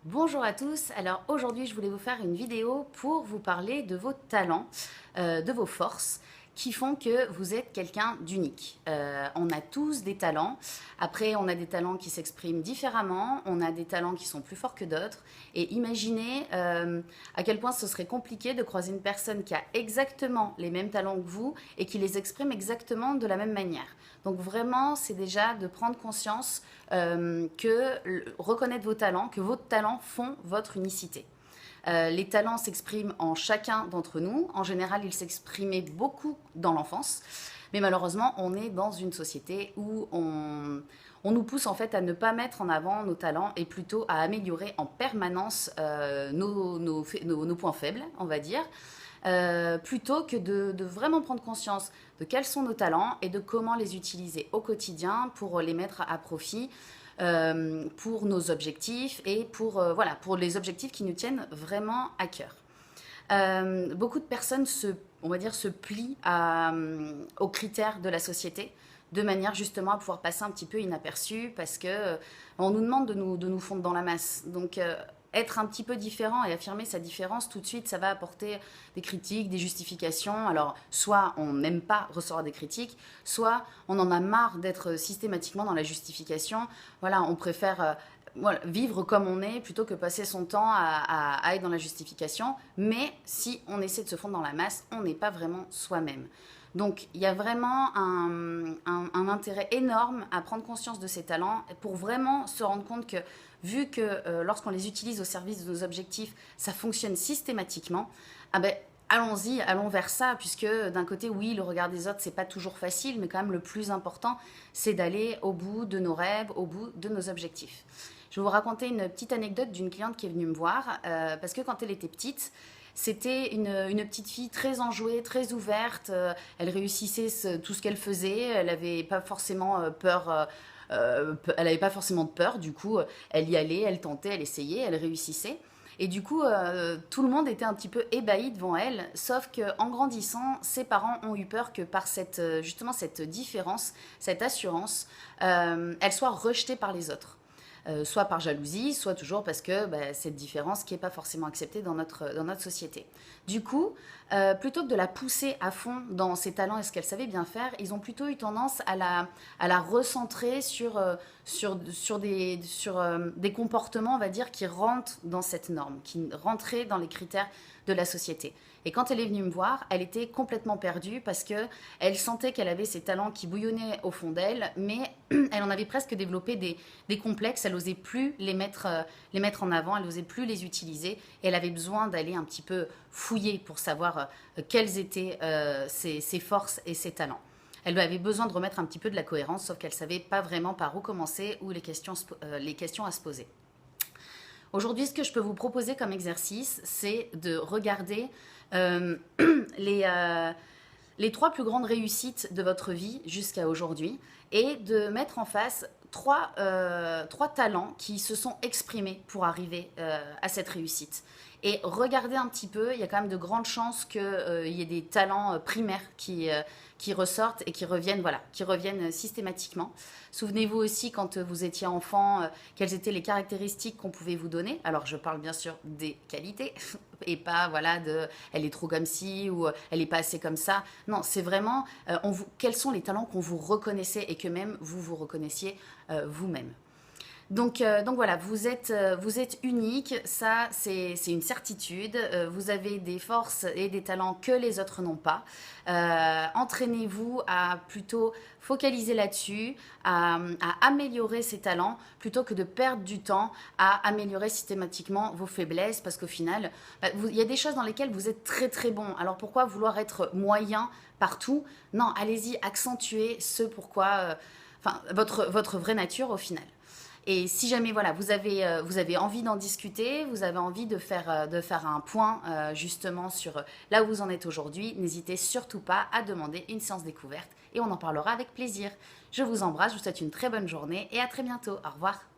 Bonjour à tous, alors aujourd'hui je voulais vous faire une vidéo pour vous parler de vos talents, de vos forces qui font que vous êtes quelqu'un d'unique. On a tous des talents, après on a des talents qui s'expriment différemment, on a des talents qui sont plus forts que d'autres et imaginez à quel point ce serait compliqué de croiser une personne qui a exactement les mêmes talents que vous et qui les exprime exactement de la même manière. Donc vraiment c'est déjà de prendre conscience reconnaître vos talents, que vos talents font votre unicité. Les talents s'expriment en chacun d'entre nous. En général, ils s'exprimaient beaucoup dans l'enfance. Mais malheureusement, on est dans une société où on nous pousse en fait à ne pas mettre en avant nos talents et plutôt à améliorer en permanence nos points faibles, on va dire. Plutôt que de vraiment prendre conscience de quels sont nos talents et de comment les utiliser au quotidien pour les mettre à profit pour nos objectifs et voilà, pour les objectifs qui nous tiennent vraiment à cœur. Beaucoup de personnes on va dire, se plient aux critères de la société de manière justement à pouvoir passer un petit peu inaperçu parce que on nous demande de nous fondre dans la masse. Donc être un petit peu différent et affirmer sa différence tout de suite, ça va apporter des critiques, des justifications. Alors, soit on n'aime pas recevoir des critiques, soit on en a marre d'être systématiquement dans la justification. Voilà, on préfère voilà, vivre comme on est plutôt que passer son temps à être dans la justification. Mais si on essaie de se fondre dans la masse, on n'est pas vraiment soi-même. Donc, il y a vraiment un intérêt énorme à prendre conscience de ses talents pour vraiment se rendre compte que, vu que lorsqu'on les utilise au service de nos objectifs, ça fonctionne systématiquement, ah ben, allons-y, allons vers ça, puisque d'un côté, oui, le regard des autres, c'est pas toujours facile, mais quand même le plus important, c'est d'aller au bout de nos rêves, au bout de nos objectifs. Je vais vous raconter une petite anecdote d'une cliente qui est venue me voir, parce que quand elle était petite, c'était une petite fille très enjouée, très ouverte. Elle réussissait tout ce qu'elle faisait. Elle n'avait pas forcément peur. Elle n'avait pas forcément de peur. Du coup, elle y allait, elle tentait, elle essayait, elle réussissait. Et du coup, tout le monde était un petit peu ébahi devant elle. Sauf qu'en grandissant, ses parents ont eu peur que par justement cette différence, cette assurance, elle soit rejetée par les autres. Soit par jalousie, soit toujours parce que cette différence qui n'est pas forcément acceptée dans notre société. Du coup, plutôt que de la pousser à fond dans ses talents et ce qu'elle savait bien faire, ils ont plutôt eu tendance à la recentrer sur des comportements, on va dire, qui rentrent dans cette norme, qui rentraient dans les critères de la société. Et quand elle est venue me voir, elle était complètement perdue parce qu'elle sentait qu'elle avait ces talents qui bouillonnaient au fond d'elle, mais elle en avait presque développé des complexes. Elle n'osait plus les mettre en avant, elle n'osait plus les utiliser. Et elle avait besoin d'aller un petit peu fouiller pour savoir quelles étaient ses forces et ses talents. Elle avait besoin de remettre un petit peu de la cohérence, sauf qu'elle ne savait pas vraiment par où commencer ou les questions à se poser. Aujourd'hui, ce que je peux vous proposer comme exercice, c'est de regarder euh, les 3 plus grandes réussites de votre vie jusqu'à aujourd'hui et de mettre en face trois talents qui se sont exprimés pour arriver à cette réussite. Et regardez un petit peu, il y a quand même de grandes chances qu'il y ait des talents primaires qui ressortent et qui reviennent, voilà, qui reviennent systématiquement. Souvenez-vous aussi quand vous étiez enfant, quelles étaient les caractéristiques qu'on pouvait vous donner. Alors je parle bien sûr des qualités et pas voilà de elle est trop comme ci ou elle est pas assez comme ça. Non, c'est vraiment quels sont les talents qu'on vous reconnaissait et que même vous vous reconnaissiez vous-même. Donc voilà, vous êtes unique, ça c'est une certitude. Vous avez des forces et des talents que les autres n'ont pas. Entraînez-vous à plutôt focaliser là-dessus, à améliorer ces talents plutôt que de perdre du temps à améliorer systématiquement vos faiblesses parce qu'au final, il y a des choses dans lesquelles vous êtes très très bon. Alors pourquoi vouloir être moyen partout? Non, allez-y, accentuez votre vraie nature au final. Et si jamais voilà, vous avez envie d'en discuter, vous avez envie de faire un point justement sur là où vous en êtes aujourd'hui, n'hésitez surtout pas à demander une séance découverte et on en parlera avec plaisir. Je vous embrasse, je vous souhaite une très bonne journée et à très bientôt. Au revoir.